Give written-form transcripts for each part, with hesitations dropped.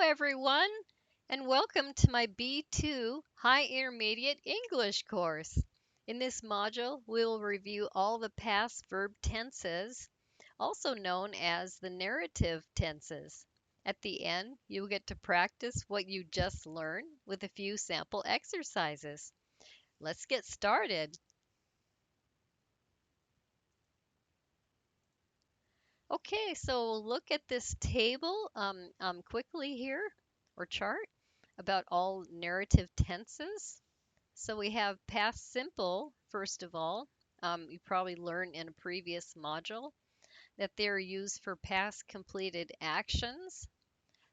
everyone, and welcome to my B2 High Intermediate English course. In this module, we will review all the past verb tenses, also known as the narrative tenses. At the end, you'll get to practice what you just learned with a few sample exercises. Let's get started. Okay, so look at this table quickly here, or chart, about all narrative tenses. So we have past simple, first of all. You probably learned in a previous module that they're used for past completed actions.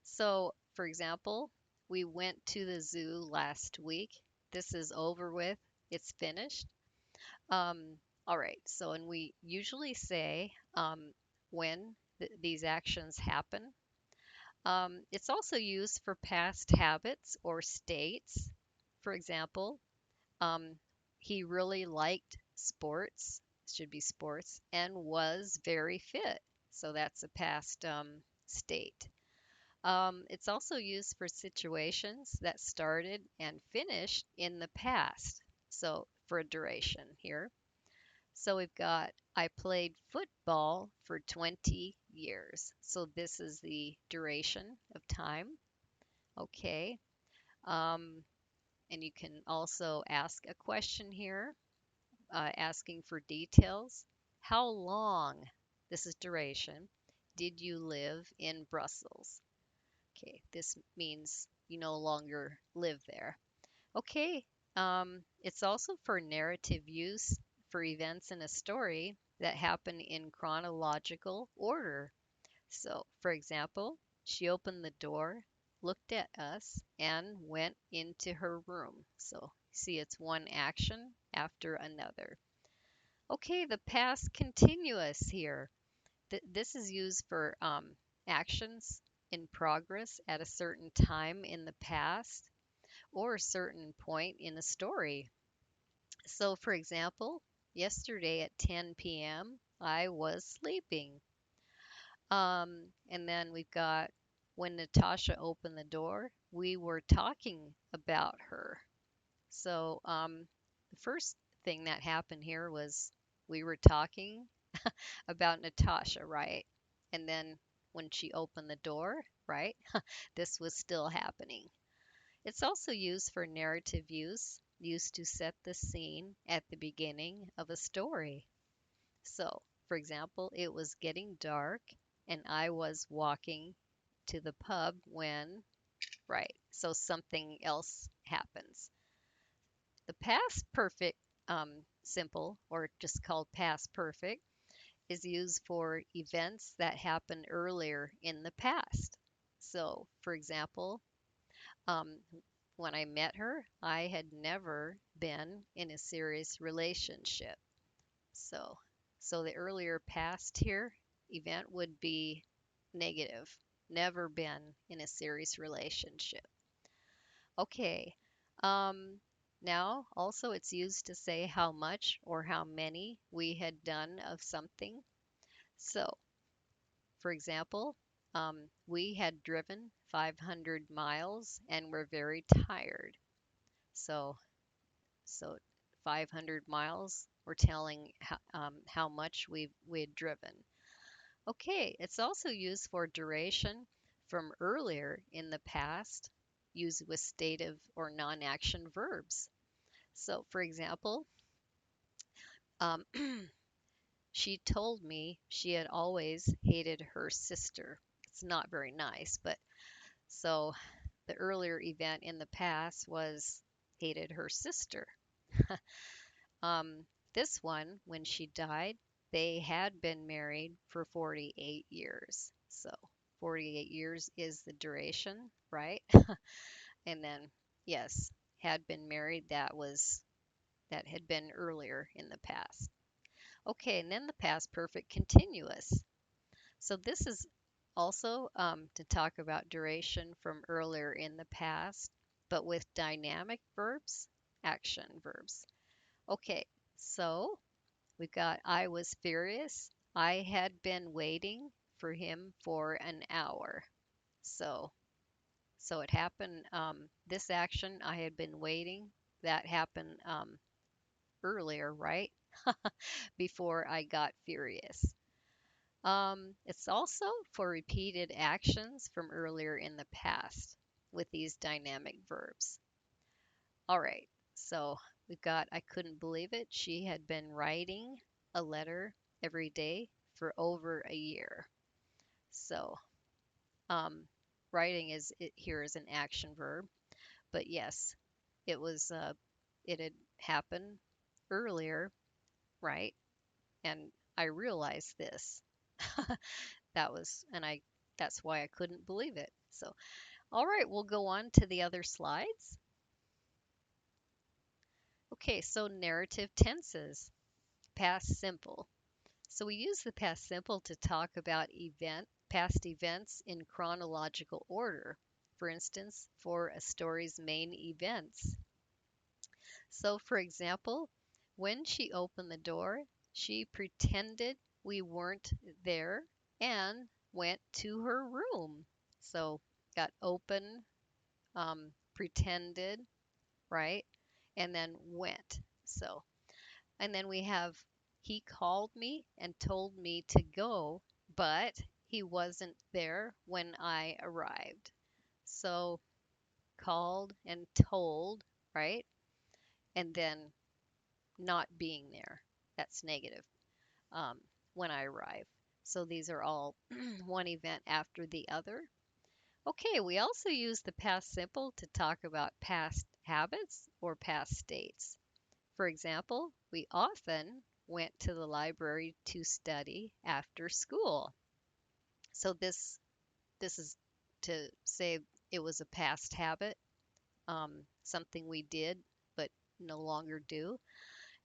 So, for example, we went to the zoo last week. This is over with, it's finished. All right, so and we usually say when these actions happen. It's also used for past habits or states. For example, um, he really liked sports, should be sports, and was very fit. So that's a past state. It's also used for situations that started and finished in the past. So for a duration here. So we've got, I played football for 20 years. So this is the duration of time. Okay. Um, and you can also ask a question here, asking for details. How long, this is duration, did you live in Brussels? Okay, this means you no longer live there. Okay, it's also for narrative use for events in a story that happen in chronological order. So, for example, she opened the door, looked at us, and went into her room. So, see, it's one action after another. Okay, the past continuous here. This is used for actions in progress at a certain time in the past or a certain point in a story. So, for example, yesterday at 10 p.m., I was sleeping. And then we've got when Natasha opened the door, we were talking about her. So, the first thing that happened here was we were talking about Natasha, right? And then when she opened the door, right, this was still happening. It's also used for narrative use, used to set the scene at the beginning of a story. So, for example, it was getting dark and I was walking to the pub when, right, so something else happens. The past perfect simple, or just called past perfect, is used for events that happened earlier in the past. So, for example, um, when I met her, I had never been in a serious relationship. So, so the earlier past here event would be negative, never been in a serious relationship. Okay. Um, Now, also, it's used to say how much or how many we had done of something. So, for example, we had driven 500 miles and were very tired. So, so 500 miles, we're telling how much we had driven. Okay, it's also used for duration from earlier in the past, used with stative or non-action verbs. So, for example, um, she told me she had always hated her sister. It's not very nice, but so the earlier event in the past was hated her sister. This one, when she died, they had been married for 48 years. So 48 years is the duration, right? And then, yes, had been married, that had been earlier in the past. Okay, and then the past perfect continuous. So this is also to talk about duration from earlier in the past, but with dynamic verbs, action verbs. Okay, so we've got I was furious. I had been waiting for him for an hour. So So it happened, this action I had been waiting, that happened earlier, right? Before I got furious. It's also for repeated actions from earlier in the past with these dynamic verbs. All right, so we've got I couldn't believe it. She had been writing a letter every day for over a year. So, um, writing is it here is an action verb, but yes, it was it had happened earlier, right? And I realized this. That was, and I that's why I couldn't believe it. So, all right, we'll go on to the other slides. Okay, so narrative tenses, past simple. So we use the past simple to talk about past events in chronological order. For instance, for a story's main events. So for example, when she opened the door, she pretended we weren't there and went to her room. So got open, pretended, right? And then went. So, and then we have he called me and told me to go, but he wasn't there when I arrived. So, called and told, right? And then not being there. That's negative um, when I arrive. So, these are all one event after the other. Okay, we also use the past simple to talk about past habits or past states. For example, we often went to the library to study after school. So this is to say it was a past habit, something we did but no longer do.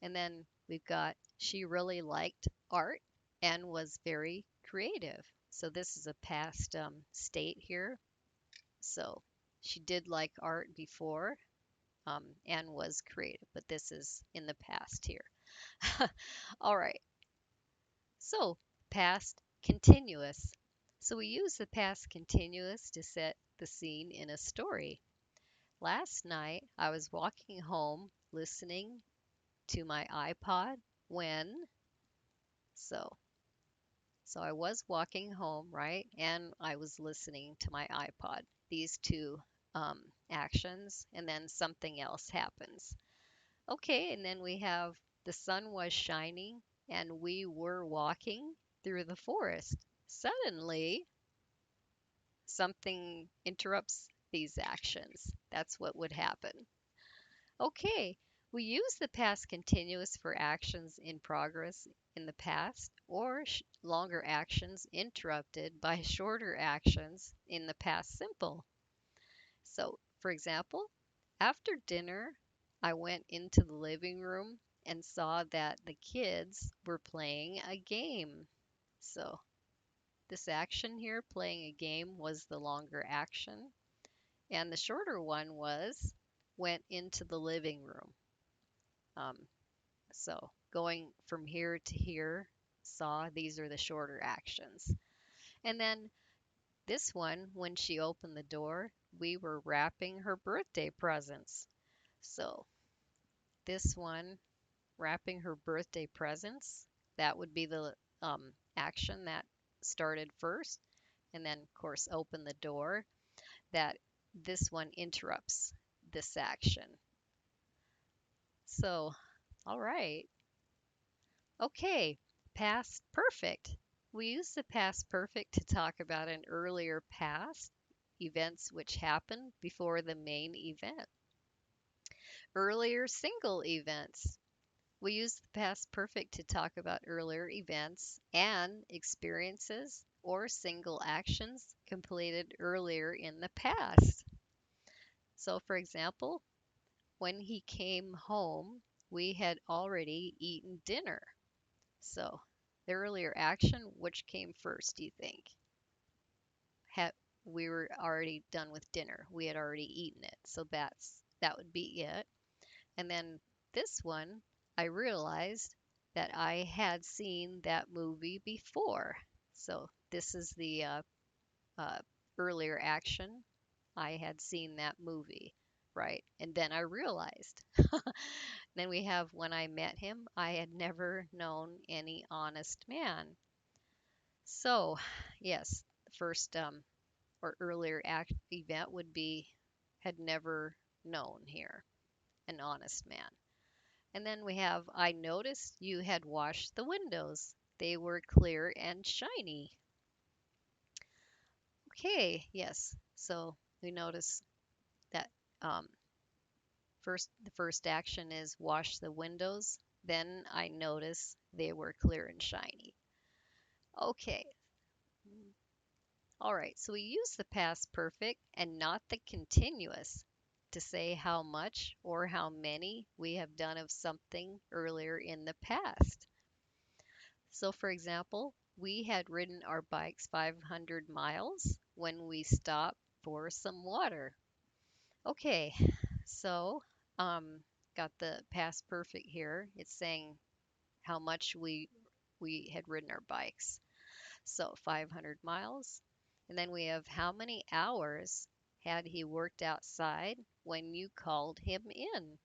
And then we've got she really liked art and was very creative. So this is a past state here. So she did like art before and was creative, but this is in the past here. All right. So, past continuous. So, we use the past continuous to set the scene in a story. Last night, I was walking home listening to my iPod when, so, so I was walking home, right? And I was listening to my iPod. These two actions, and then something else happens. Okay, and then we have the sun was shining and we were walking through the forest. Suddenly, something interrupts these actions. That's what would happen. Okay, we use the past continuous for actions in progress in the past or longer actions interrupted by shorter actions in the past simple. So, for example, after dinner, I went into the living room and saw that the kids were playing a game. So, this action here, playing a game, was the longer action. And the shorter one was went into the living room. Um, so, going from here to here, saw, these are the shorter actions. And then this one, when she opened the door, we were wrapping her birthday presents. So this one, wrapping her birthday presents, that would be the action that started first. And then, of course, open the door. That this one interrupts this action. So, all right. Okay, past perfect. We use the past perfect to talk about an earlier past, events which happened before the main event. Earlier single events. We use the past perfect to talk about earlier events and experiences or single actions completed earlier in the past. So, for example, when he came home, we had already eaten dinner. So, the earlier action, which came first, do you think? Had, we were already done with dinner. We had already eaten it. So that would be it. And then this one, I realized that I had seen that movie before. So this is the uh, earlier action. I had seen that movie, right? And then I realized. Then we have when I met him, I had never known any honest man. So, yes, the first or earlier event would be had never known here an honest man. And then we have I noticed you had washed the windows. They were clear and shiny. Okay, yes. So we notice that um, the first action is wash the windows. Then I notice they were clear and shiny. Okay, all right. So we use the past perfect and not the continuous to say how much or how many we have done of something earlier in the past. So, for example, we had ridden our bikes 500 miles when we stopped for some water. Okay, so got the past perfect here. It's saying how much we had ridden our bikes. So 500 miles. And then we have how many hours had he worked outside when you called him in?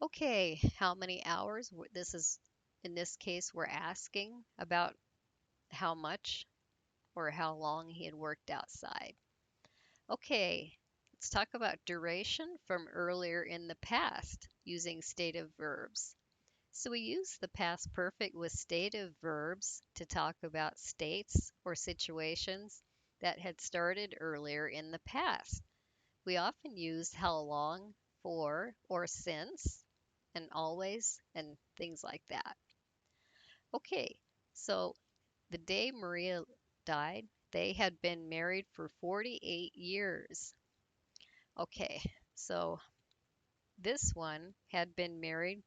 Okay, how many hours? This is in this case we're asking about how much or how long he had worked outside. Okay, let's talk about duration from earlier in the past using stative verbs. So we use the past perfect with stative verbs to talk about states or situations that had started earlier in the past. We often use how long, for, or since, and always, and things like that. Okay, so the day Maria died, they had been married for 48 years. Okay, so this one had been married.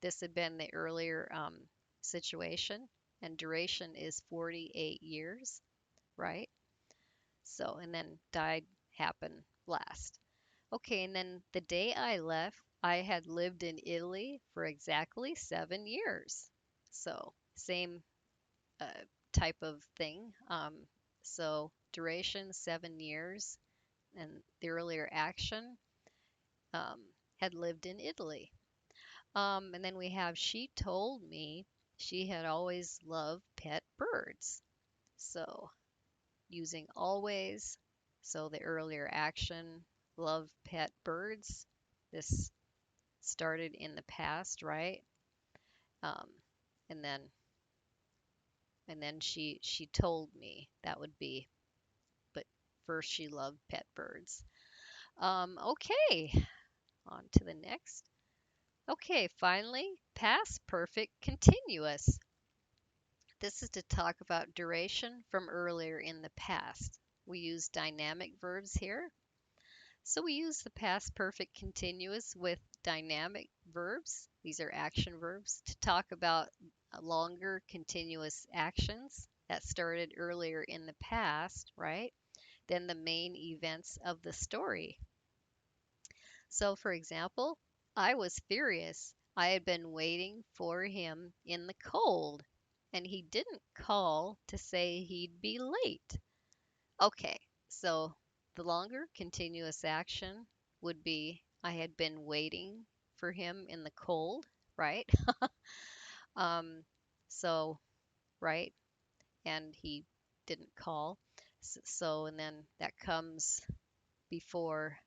This had been the earlier situation, and duration is 48 years, right? So, and then died happened last. Okay, and then the day I left, I had lived in Italy for exactly 7 years. So, same uh, type of thing. So, duration 7 years, and the earlier action um, had lived in Italy. And then we have she told me she had always loved pet birds. So using always, so the earlier action, love pet birds. This started in the past, right? Um, and then she told me that would be, but first she loved pet birds. Okay, on to the next. Okay, finally, past perfect continuous. This is to talk about duration from earlier in the past. We use dynamic verbs here. So we use the past perfect continuous with dynamic verbs. These are action verbs to talk about longer continuous actions that started earlier in the past, right? Than the main events of the story. So, for example, I was furious. I had been waiting for him in the cold, and he didn't call to say he'd be late. Okay, so the longer continuous action would be I had been waiting for him in the cold, right? Um, so, right, and he didn't call. So, and then that comes before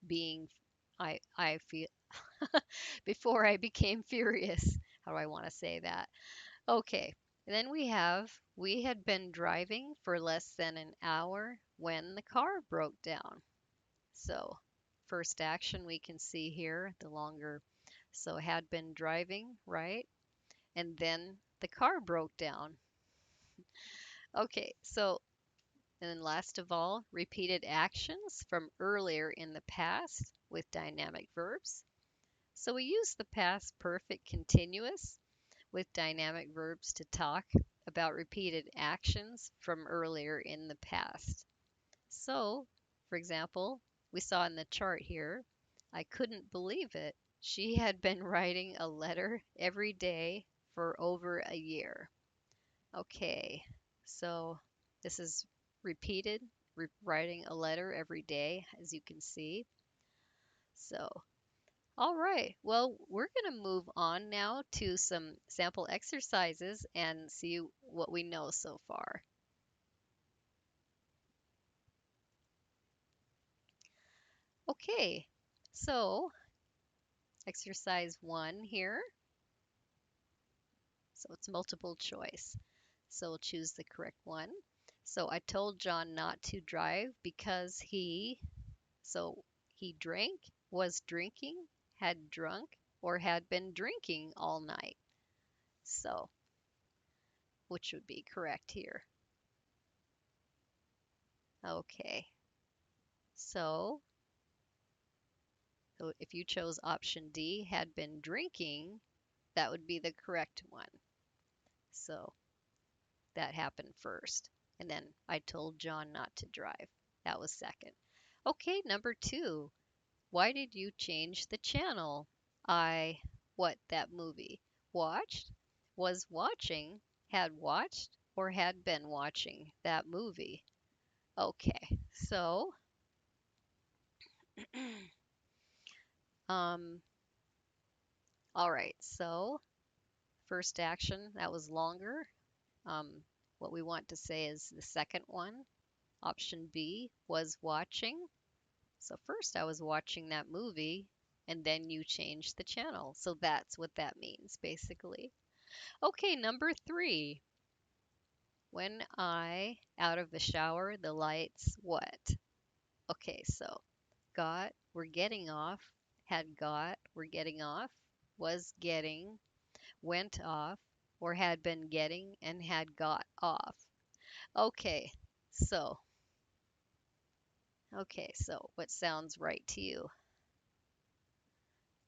being I feel before I became furious. How do I want to say that? Okay. And then we had been driving for less than an hour when the car broke down. So, first action we can see here, the longer. So, had been driving, right? And then the car broke down. Okay. So, and then last of all, repeated actions from earlier in the past with dynamic verbs. So, we use the past perfect continuous with dynamic verbs to talk about repeated actions from earlier in the past. So, for example, we saw in the chart here, I couldn't believe it. She had been writing a letter every day for over a year. Okay, so this is repeated writing a letter every day, as you can see. So, all right. Well, we're going to move on now to some sample exercises and see what we know so far. Okay, so exercise 1 here. So it's multiple choice. So we'll choose the correct one. So I told John not to drive because so he drank, was drinking, had drunk, or had been drinking all night. So, which would be correct here? Okay, so, so if you chose option D, had been drinking, that would be the correct one. So that happened first. And then I told John not to drive. That was second. Okay, number 2. Why did you change the channel? What, that movie? Watched, was watching, had watched, or had been watching that movie? Okay, so, um, all right, so first action, that was longer. What we want to say is the second one. Option B was watching. So first I was watching that movie and then you changed the channel. So that's what that means basically. Okay, number 3. When I out of the shower, the lights what? Okay, so got, we're getting off, had got, we're getting off, was getting, went off, or had been getting and had got off. Okay, so so what sounds right to you?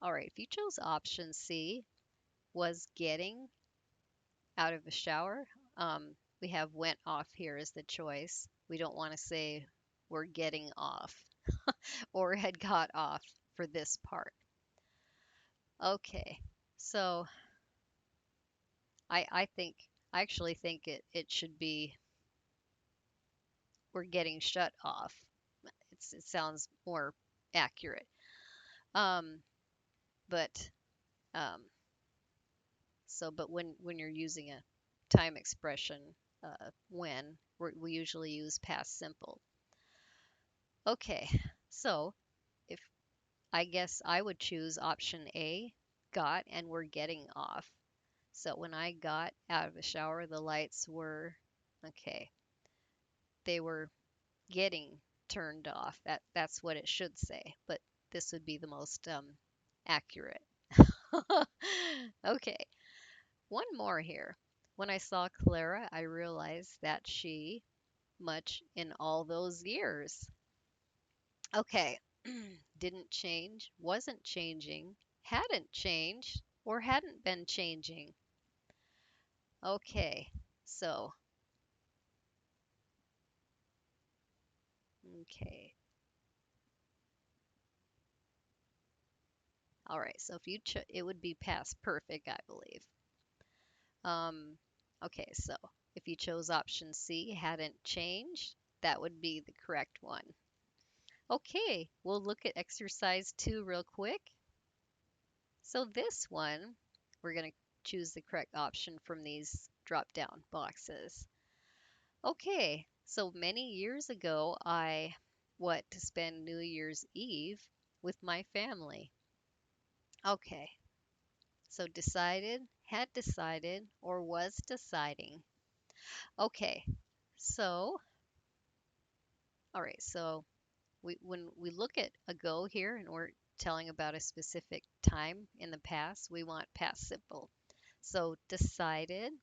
All right, if you chose option C, was getting out of the shower, we have went off here as the choice. We don't want to say we're getting off or had got off for this part. Okay, so I think, I actually think it should be we're getting shut off. It sounds more accurate. Um, but um, but when you're using a time expression, we usually use past simple. Okay, so if I guess I would choose option A, got, and we're getting off. So when I got out of the shower, the lights were, okay, they were getting turned off. That's what it should say, but this would be the most accurate. Okay, one more here. When I saw Clara, I realized that she, much in all those years. Okay, didn't change, wasn't changing, hadn't changed, or hadn't been changing. Okay, so, okay. All right, so if you it would be past perfect, I believe. Um, okay, so if you chose option C, hadn't changed, that would be the correct one. Okay, we'll look at exercise 2 real quick. So this one, we're going to choose the correct option from these drop-down boxes. Okay, so many years ago, to spend New Year's Eve with my family. Okay, so decided, had decided, or was deciding. Okay, so, all right, so when we look at ago here and we're telling about a specific time in the past, we want past simple. So decided,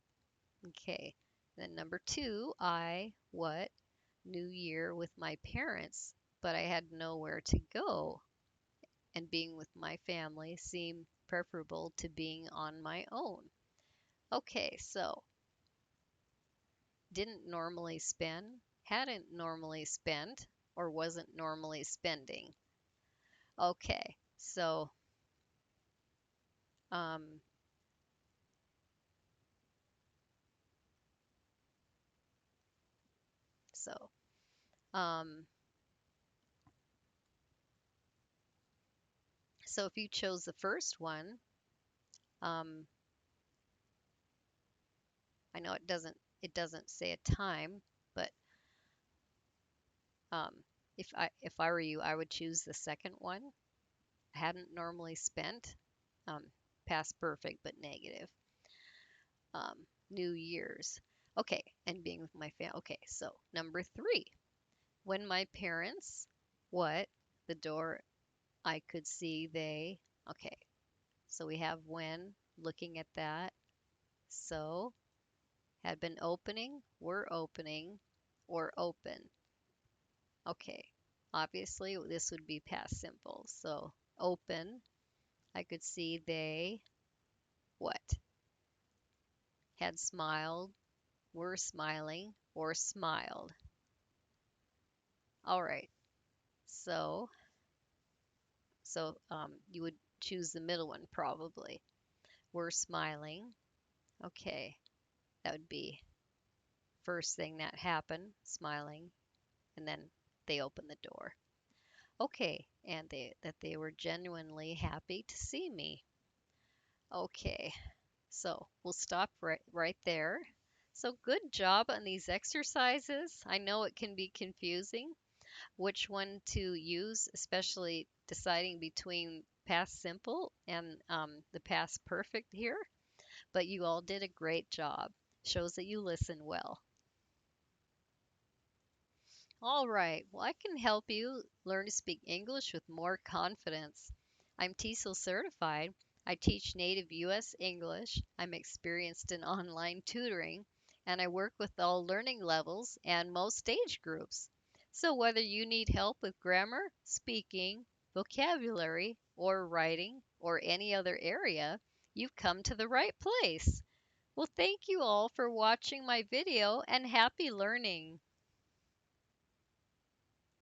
okay. Then number 2, New Year with my parents, but I had nowhere to go, and being with my family seemed preferable to being on my own. Okay, so didn't normally spend, hadn't normally spent, or wasn't normally spending. Okay, um, so Um, so if you chose the first one, um, I know it doesn't say a time, but um, if I were you, I would choose the second one. I hadn't normally spent um, past perfect but negative. New Year's. Okay, and being with my family. Okay, so number three, when my parents, what? The door I could see they. Okay, so we have when, looking at that. So, had been opening, were opening, or open. Okay, obviously this would be past simple. So, open, I could see they, what? Had smiled, were smiling, or smiled. All right, so you would choose the middle one probably. We're smiling. Okay, that would be first thing that happened, smiling, and then they opened the door. Okay, and they were genuinely happy to see me. Okay, so we'll stop right there. So good job on these exercises. I know it can be confusing which one to use, especially deciding between past simple and the past perfect here. But you all did a great job. Shows that you listen well. All right, well, I can help you learn to speak English with more confidence. I'm TESOL certified. I teach native U.S. English. I'm experienced in online tutoring, and I work with all learning levels and most age groups. So, whether you need help with grammar, speaking, vocabulary, or writing, or any other area, you've come to the right place. Well, thank you all for watching my video and happy learning.